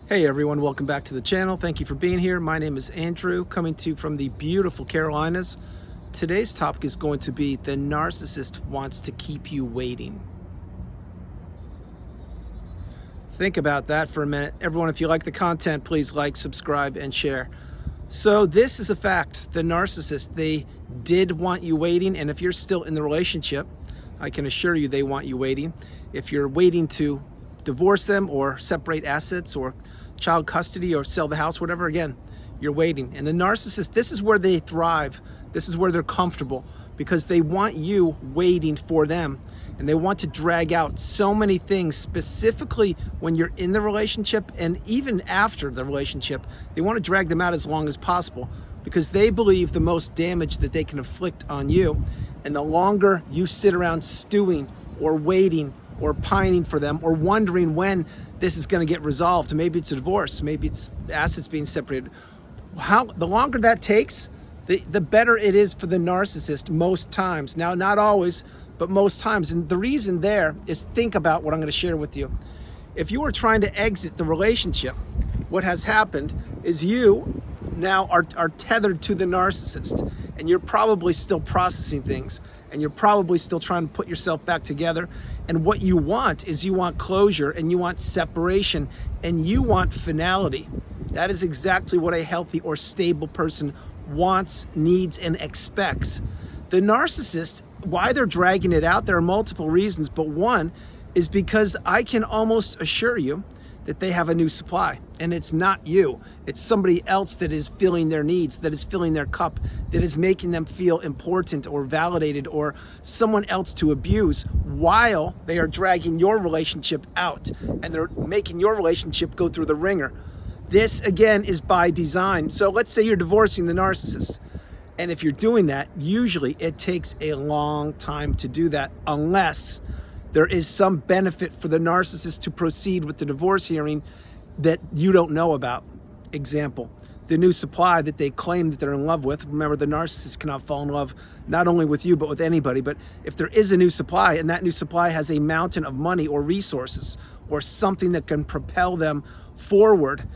Hey everyone, welcome back to the channel. Thank you for being here. My name is Andrew, coming to you from the beautiful Carolinas. Today's topic is going to be the narcissist wants to keep you waiting. Think about that for a minute. Everyone, if you like the content, please like, subscribe, and share. So this is a fact. The narcissist, they did want you waiting, and if you're still in the relationship, I can assure you they want you waiting. If you're waiting to divorce them or separate assets or child custody or sell the house, whatever, again, you're waiting. And the narcissist, this is where they thrive. This is where they're comfortable because they want you waiting for them. And they want to drag out so many things, specifically when you're in the relationship and even after the relationship. They want to drag them out as long as possible because they believe the most damage that they can inflict on you. And the longer you sit around stewing or waiting or pining for them or wondering when this is going to get resolved, maybe it's a divorce, maybe it's assets being separated, the longer that takes, the better it is for the narcissist most times. Now, not always, but most times. And the reason there is, think about what I'm going to share with you. If you were trying to exit the relationship, what has happened is you now are tethered to the narcissist, and you're probably still processing things, and you're probably still trying to put yourself back together. And what you want is you want closure, and you want separation, and you want finality. That is exactly what a healthy or stable person wants, needs, and expects. The narcissist, why they're dragging it out, there are multiple reasons, but one is because I can almost assure you that they have a new supply, and it's not you. It's somebody else that is filling their needs, that is filling their cup, that is making them feel important or validated, or someone else to abuse while they are dragging your relationship out, and they're making your relationship go through the ringer. This, again, is by design. So let's say you're divorcing the narcissist. And if you're doing that, usually it takes a long time to do that, unless there is some benefit for the narcissist to proceed with the divorce hearing that you don't know about. Example, the new supply that they claim that they're in love with. Remember, the narcissist cannot fall in love not only with you, but with anybody. But if there is a new supply, and that new supply has a mountain of money or resources or something that can propel them forward,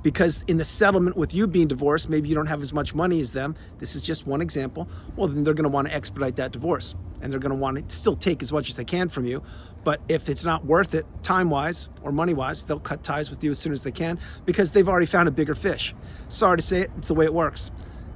because in the settlement with you being divorced, maybe you don't have as much money as them. This is just one example. Well, then they're going to want to expedite that divorce, and they're going to want to still take as much as they can from you. But if it's not worth it, time-wise or money-wise, they'll cut ties with you as soon as they can because they've already found a bigger fish. Sorry to say it, it's the way it works.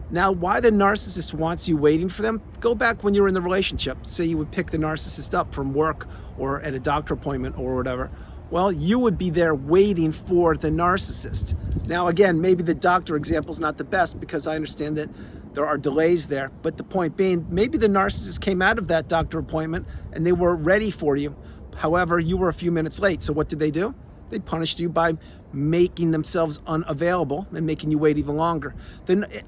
Now, why the narcissist wants you waiting for them? Go back when you were in the relationship. Say you would pick the narcissist up from work or at a doctor appointment or whatever. Well, you would be there waiting for the narcissist. Now, again, maybe the doctor example is not the best because I understand that there are delays there. But the point being, maybe the narcissist came out of that doctor appointment and they were ready for you. However, you were a few minutes late. So what did they do? They punished you by making themselves unavailable and making you wait even longer.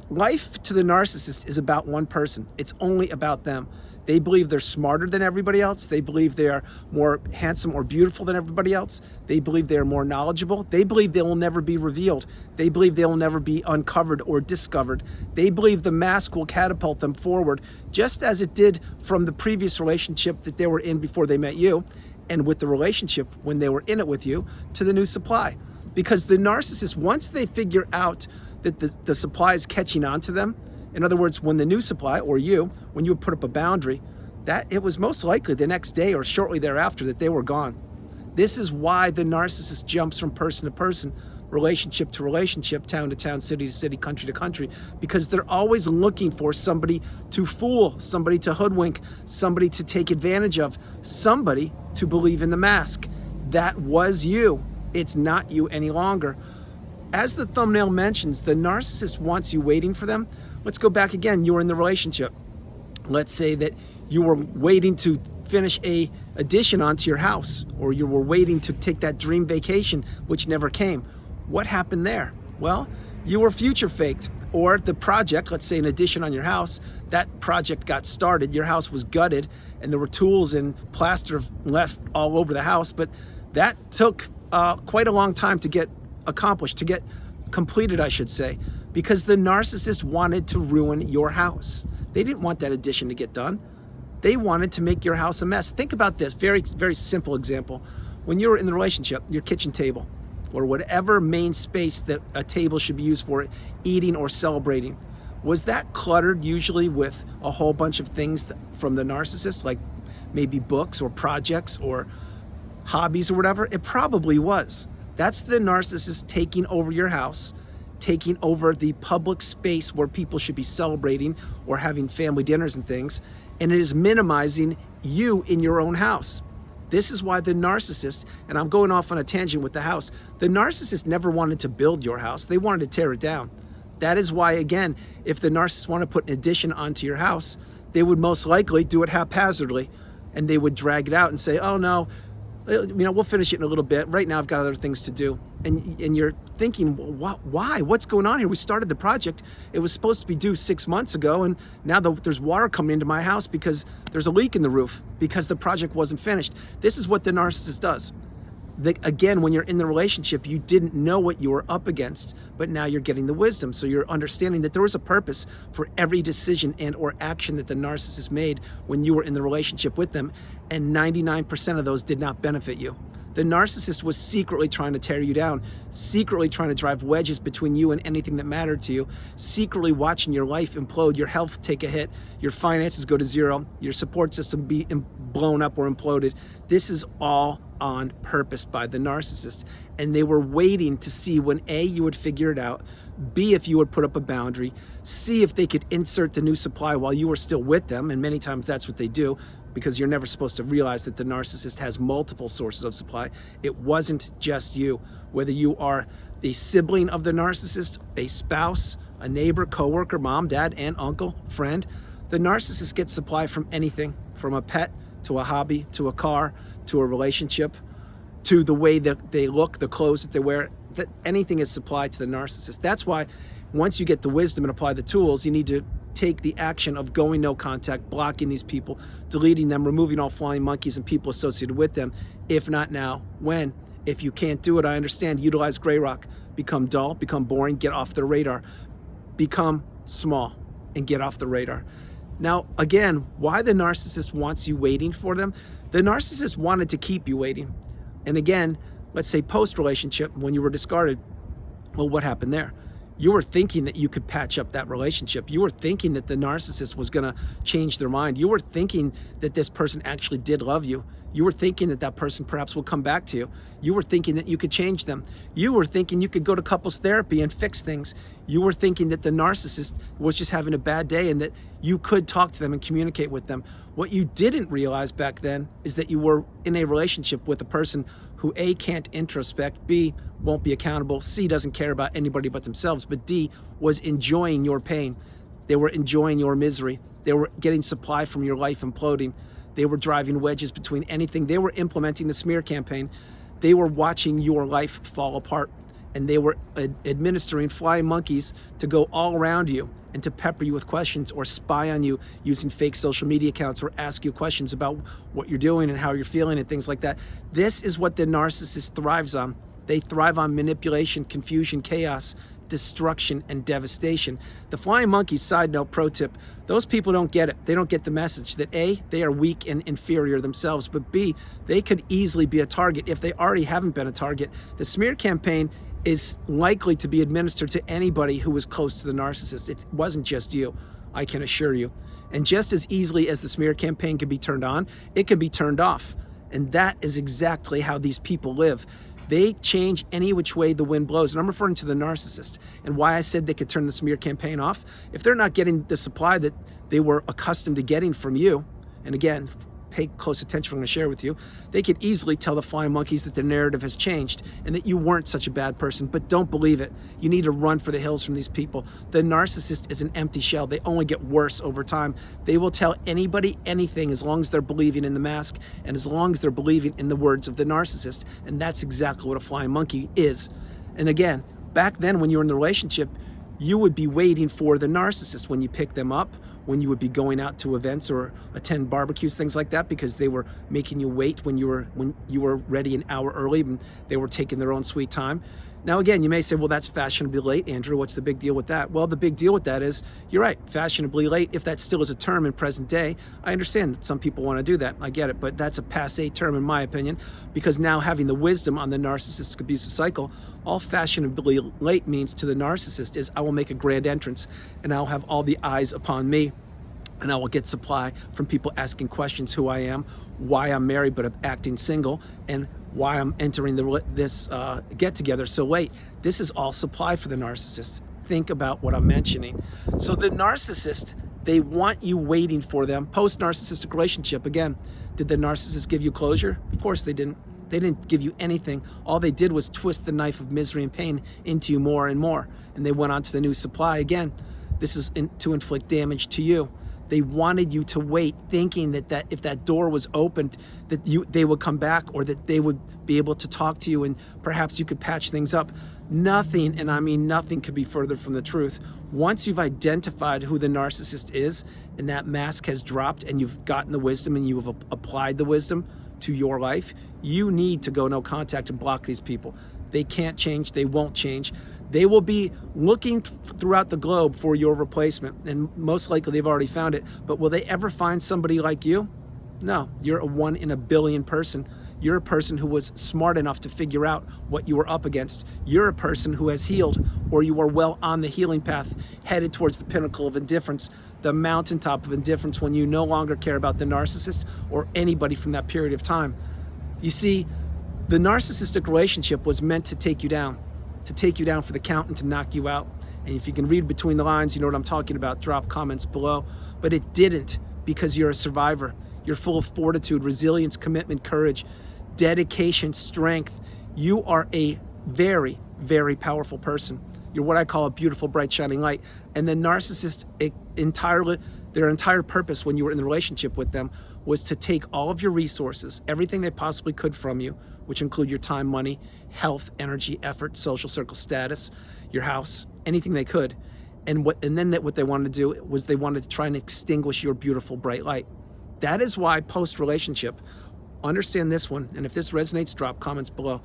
Life to the narcissist is about one person. It's only about them. They believe they're smarter than everybody else. They believe they are more handsome or beautiful than everybody else. They believe they are more knowledgeable. They believe they will never be revealed. They believe they will never be uncovered or discovered. They believe the mask will catapult them forward, just as it did from the previous relationship that they were in before they met you, and with the relationship when they were in it with you, to the new supply. Because the narcissist, once they figure out that the supply is catching on to them, in other words, when the new supply, or you, when you would put up a boundary, that it was most likely the next day or shortly thereafter that they were gone. This is why the narcissist jumps from person to person, relationship to relationship, town to town, city to city, country to country, because they're always looking for somebody to fool, somebody to hoodwink, somebody to take advantage of, somebody to believe in the mask. That was you. It's not you any longer. As the thumbnail mentions, the narcissist wants you waiting for them. Let's go back again. You were in the relationship. Let's say that you were waiting to finish a addition onto your house, or you were waiting to take that dream vacation, which never came. What happened there? Well, you were future faked, or the project, let's say an addition on your house, that project got started, your house was gutted, and there were tools and plaster left all over the house, but that took quite a long time to get accomplished, to get completed, I should say, because the narcissist wanted to ruin your house. They didn't want that addition to get done. They wanted to make your house a mess. Think about this, very, very simple example. When you were in the relationship, your kitchen table or whatever main space that a table should be used for, eating or celebrating, was that cluttered usually with a whole bunch of things from the narcissist, like maybe books or projects or hobbies or whatever? It probably was. That's the narcissist taking over your house, taking over the public space where people should be celebrating or having family dinners and things, and it is minimizing you in your own house. This is why the narcissist, and I'm going off on a tangent with the house, the narcissist never wanted to build your house. They wanted to tear it down. That is why, again, if the narcissist wanted to put an addition onto your house, they would most likely do it haphazardly, and they would drag it out and say, oh no, we'll finish it in a little bit. Right now I've got other things to do. And you're thinking, well, why? What's going on here? We started the project. It was supposed to be due 6 months ago, and now there's water coming into my house because there's a leak in the roof because the project wasn't finished. This is what the narcissist does. Again, when you're in the relationship, you didn't know what you were up against, but now you're getting the wisdom. So you're understanding that there was a purpose for every decision and or action that the narcissist made when you were in the relationship with them, and 99% of those did not benefit you. The narcissist was secretly trying to tear you down, secretly trying to drive wedges between you and anything that mattered to you, secretly watching your life implode, your health take a hit, your finances go to zero, your support system be blown up or imploded. This is all on purpose by the narcissist. And they were waiting to see when A, you would figure it out, B, if you would put up a boundary, C, if they could insert the new supply while you were still with them, and many times that's what they do, because you're never supposed to realize that the narcissist has multiple sources of supply. It wasn't just you. Whether you are the sibling of the narcissist, a spouse, a neighbor, coworker, mom, dad, aunt, uncle, friend, the narcissist gets supply from anything, from a pet to a hobby, to a car, to a relationship, to the way that they look, the clothes that they wear. That anything is supplied to the narcissist. That's why once you get the wisdom and apply the tools, you need to take the action of going no contact, blocking these people, deleting them, removing all flying monkeys and people associated with them. If not now, when? If you can't do it, I understand. Utilize gray rock. Become dull, become boring, get off the radar. Become small and get off the radar. Now, again, why the narcissist wants you waiting for them? The narcissist wanted to keep you waiting. And again, let's say post-relationship, when you were discarded, well, what happened there? You were thinking that you could patch up that relationship. You were thinking that the narcissist was gonna change their mind. You were thinking that this person actually did love you. You were thinking that that person perhaps will come back to you. You were thinking that you could change them. You were thinking you could go to couples therapy and fix things. You were thinking that the narcissist was just having a bad day and that you could talk to them and communicate with them. What you didn't realize back then is that you were in a relationship with a person who A, can't introspect, B, won't be accountable, C, doesn't care about anybody but themselves, but D, was enjoying your pain. They were enjoying your misery. They were getting supply from your life imploding. They were driving wedges between anything. They were implementing the smear campaign. They were watching your life fall apart, and they were administering flying monkeys to go all around you and to pepper you with questions or spy on you using fake social media accounts or ask you questions about what you're doing and how you're feeling and things like that. This is what the narcissist thrives on. They thrive on manipulation, confusion, chaos, destruction, and devastation. The flying monkeys, side note, pro tip, those people don't get it. They don't get the message that A, they are weak and inferior themselves, but B, they could easily be a target if they already haven't been a target. The smear campaign is likely to be administered to anybody who was close to the narcissist. It wasn't just you, I can assure you. And just as easily as the smear campaign can be turned on, it can be turned off. And that is exactly how these people live. They change any which way the wind blows. And I'm referring to the narcissist. And why I said they could turn the smear campaign off, if they're not getting the supply that they were accustomed to getting from you, and again, pay close attention, I'm going to share with you, they could easily tell the flying monkeys that the narrative has changed and that you weren't such a bad person, but don't believe it. You need to run for the hills from these people. The narcissist is an empty shell. They only get worse over time. They will tell anybody anything as long as they're believing in the mask and as long as they're believing in the words of the narcissist. And that's exactly what a flying monkey is. And again, back then when you were in the relationship, you would be waiting for the narcissist when you pick them up, when you would be going out to events or attend barbecues, things like that, because they were making you wait when you were ready an hour early and they were taking their own sweet time. Now, again, you may say, well, that's fashionably late, Andrew. What's the big deal with that? Well, the big deal with that is, you're right, fashionably late, if that still is a term in present day. I understand that some people want to do that. I get it, but that's a passé term in my opinion, because now having the wisdom on the narcissistic abusive cycle, all fashionably late means to the narcissist is, I will make a grand entrance and I'll have all the eyes upon me, and I will get supply from people asking questions, who I am, why I'm married but I'm acting single, and why I'm entering this get-together so late. This is all supply for the narcissist. Think about what I'm mentioning. So the narcissist, they want you waiting for them. Post-narcissistic relationship, again, did the narcissist give you closure? Of course they didn't. They didn't give you anything. All they did was twist the knife of misery and pain into you more and more. And they went on to the new supply. Again, this is to inflict damage to you. They wanted you to wait, thinking that if that door was opened, that they would come back, or that they would be able to talk to you and perhaps you could patch things up. Nothing, and I mean nothing, could be further from the truth. Once you've identified who the narcissist is and that mask has dropped and you've gotten the wisdom and you have applied the wisdom to your life, you need to go no contact and block these people. They can't change. They won't change. They will be looking throughout the globe for your replacement, and most likely they've already found it. But will they ever find somebody like you? No, you're a 1 in a billion person. You're a person who was smart enough to figure out what you were up against. You're a person who has healed, or you are well on the healing path, headed towards the pinnacle of indifference, the mountaintop of indifference, when you no longer care about the narcissist or anybody from that period of time. You see, the narcissistic relationship was meant to take you down for the count and to knock you out. And if you can read between the lines, you know what I'm talking about. Drop comments below. But it didn't, because you're a survivor. You're full of fortitude, resilience, commitment, courage, dedication, strength. You are a very, very powerful person. You're what I call a beautiful, bright, shining light. And the narcissist, their entire purpose when you were in the relationship with them was to take all of your resources, everything they possibly could from you, which include your time, money, health, energy, effort, social circle status, your house, anything they could. And then what they wanted to do was they wanted to try and extinguish your beautiful, bright light. That is why post-relationship, understand this one, and if this resonates, drop comments below.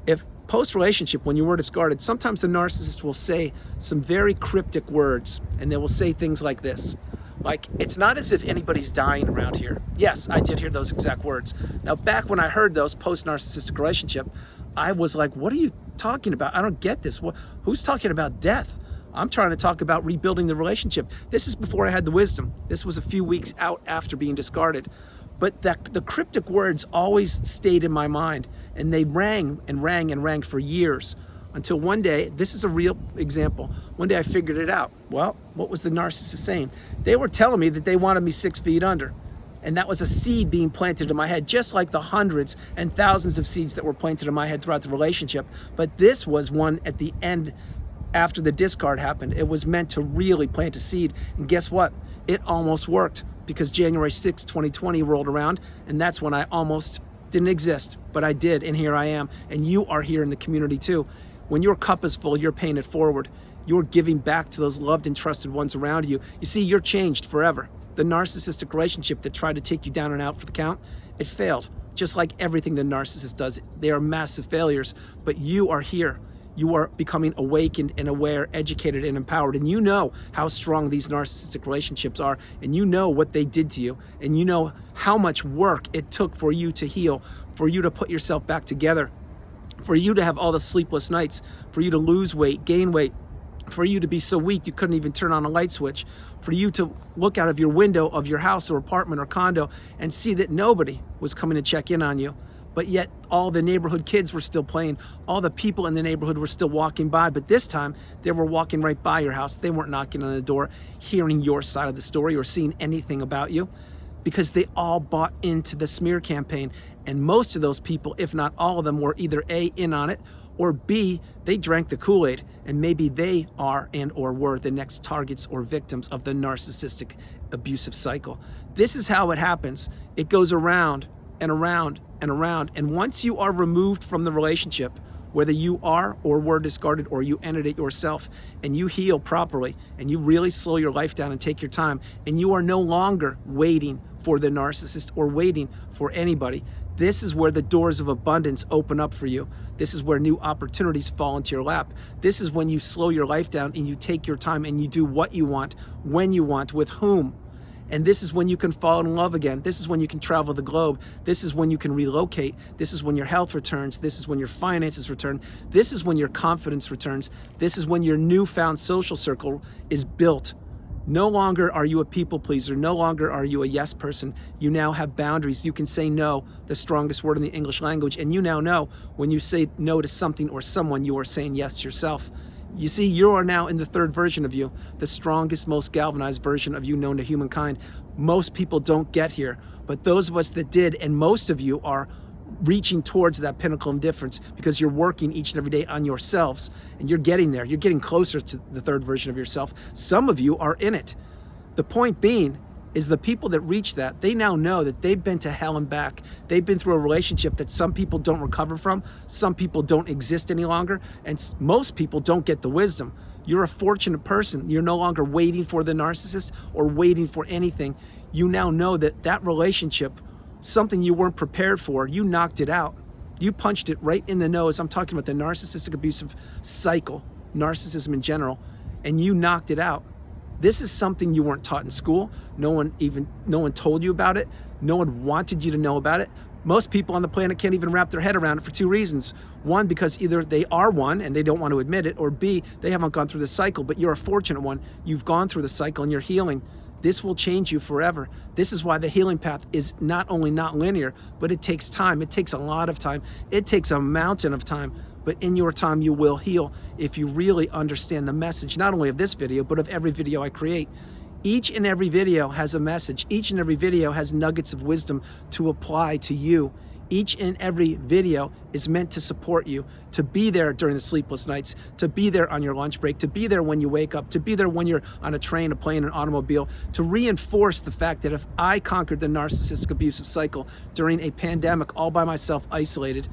If post-relationship, when you were discarded, sometimes the narcissist will say some very cryptic words, and they will say things like this. Like, it's not as if anybody's dying around here. Yes, I did hear those exact words. Now, back when I heard those post-narcissistic relationship, I was like, what are you talking about? I don't get this. Who's talking about death? I'm trying to talk about rebuilding the relationship. This is before I had the wisdom. This was a few weeks out after being discarded. But the cryptic words always stayed in my mind, and they rang and rang and rang for years, until one day, this is a real example, one day I figured it out. Well, what was the narcissist saying? They were telling me that they wanted me 6 feet under. And that was a seed being planted in my head, just like the hundreds and thousands of seeds that were planted in my head throughout the relationship. But this was one at the end, after the discard happened. It was meant to really plant a seed. And guess what? It almost worked, because January 6, 2020 rolled around, and that's when I almost didn't exist. But I did, and here I am. And you are here in the community too. When your cup is full, you're paying it forward. You're giving back to those loved and trusted ones around you. You see, you're changed forever. The narcissistic relationship that tried to take you down and out for the count, it failed. Just like everything the narcissist does, they are massive failures. But you are here. You are becoming awakened and aware, educated and empowered. And you know how strong these narcissistic relationships are. And you know what they did to you. And you know how much work it took for you to heal, for you to put yourself back together, for you to have all the sleepless nights, for you to lose weight, gain weight, for you to be so weak you couldn't even turn on a light switch, for you to look out of your window of your house or apartment or condo and see that nobody was coming to check in on you. But yet all the neighborhood kids were still playing. All the people in the neighborhood were still walking by. But this time they were walking right by your house. They weren't knocking on the door, hearing your side of the story or seeing anything about you, because they all bought into the smear campaign. And most of those people, if not all of them, were either A, in on it, or B, they drank the Kool-Aid, and maybe they are and or were the next targets or victims of the narcissistic abusive cycle. This is how it happens. It goes around and around and around. And once you are removed from the relationship, whether you are or were discarded or you entered it yourself, and you heal properly and you really slow your life down and take your time, and you are no longer waiting for the narcissist or waiting for anybody, This is where the doors of abundance open up for you. This is where new opportunities fall into your lap. This is when you slow your life down and you take your time and you do what you want, when you want, with whom. And this is when you can fall in love again. This is when you can travel the globe. This is when you can relocate. This is when your health returns. This is when your finances return. This is when your confidence returns. This is when your newfound social circle is built. No longer are you a people pleaser. No longer are you a yes person. You now have boundaries. You can say no, the strongest word in the English language. And you now know when you say no to something or someone, you are saying yes to yourself. You see, you are now in the third version of you, the strongest, most galvanized version of you known to humankind. Most people don't get here, but those of us that did, and most of you are reaching towards that pinnacle of difference because you're working each and every day on yourselves, and you're getting there. You're getting closer to the third version of yourself. Some of you are in it. The point being is the people that reach that, they now know that they've been to hell and back. They've been through a relationship that some people don't recover from, some people don't exist any longer, and most people don't get the wisdom. You're a fortunate person. You're no longer waiting for the narcissist or waiting for anything. You now know that that relationship, something you weren't prepared for, you knocked it out. You punched it right in the nose. I'm talking about the narcissistic abusive cycle, narcissism in general, and you knocked it out. This is something you weren't taught in school. No one told you about it. No one wanted you to know about it. Most people on the planet can't even wrap their head around it for two reasons. One, because either they are one and they don't want to admit it, or B, they haven't gone through the cycle, but you're a fortunate one. You've gone through the cycle and you're healing. This will change you forever. This is why the healing path is not only not linear, but it takes time. It takes a lot of time. It takes a mountain of time. But in your time, you will heal if you really understand the message, not only of this video, but of every video I create. Each and every video has a message. Each and every video has nuggets of wisdom to apply to you. Each and every video is meant to support you, to be there during the sleepless nights, to be there on your lunch break, to be there when you wake up, to be there when you're on a train, a plane, an automobile, to reinforce the fact that if I conquered the narcissistic abusive cycle during a pandemic all by myself, isolated,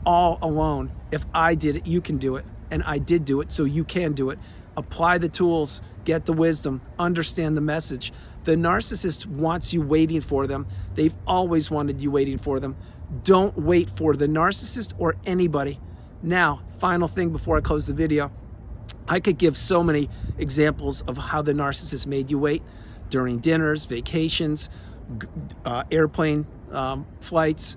all alone, if I did it, you can do it. And I did do it, so you can do it. Apply the tools, get the wisdom, understand the message. The narcissist wants you waiting for them. They've always wanted you waiting for them. Don't wait for the narcissist or anybody. Now, final thing before I close the video, I could give so many examples of how the narcissist made you wait during dinners, vacations, airplane flights,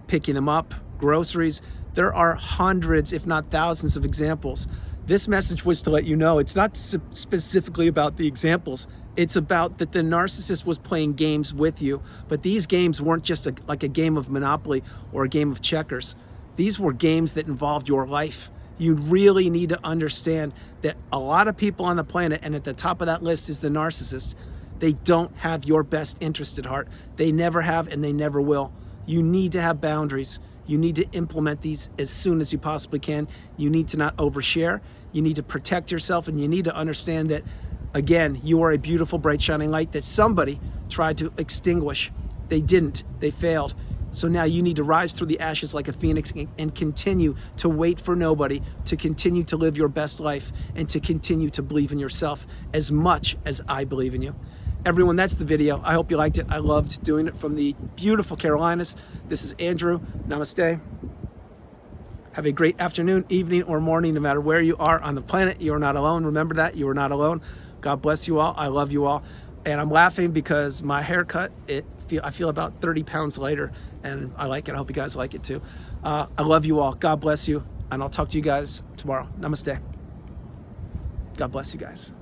picking them up, groceries. There are hundreds, if not thousands of examples. This message was to let you know it's not specifically about the examples. It's about that the narcissist was playing games with you, but these games weren't just like a game of Monopoly or a game of checkers. These were games that involved your life. You really need to understand that a lot of people on the planet, and at the top of that list is the narcissist, they don't have your best interest at heart. They never have and they never will. You need to have boundaries. You need to implement these as soon as you possibly can. You need to not overshare. You need to protect yourself, and you need to understand that, again, you are a beautiful, bright, shining light that somebody tried to extinguish. They didn't. They failed. So now you need to rise through the ashes like a phoenix and continue to wait for nobody, to continue to live your best life, and to continue to believe in yourself as much as I believe in you. Everyone, that's the video. I hope you liked it. I loved doing it from the beautiful Carolinas. This is Andrew. Namaste. Have a great afternoon, evening, or morning, no matter where you are on the planet. You are not alone. Remember that. You are not alone. God bless you all. I love you all. And I'm laughing because my haircut, I feel about 30 pounds lighter, and I like it. I hope you guys like it too. I love you all. God bless you. And I'll talk to you guys tomorrow. Namaste. God bless you guys.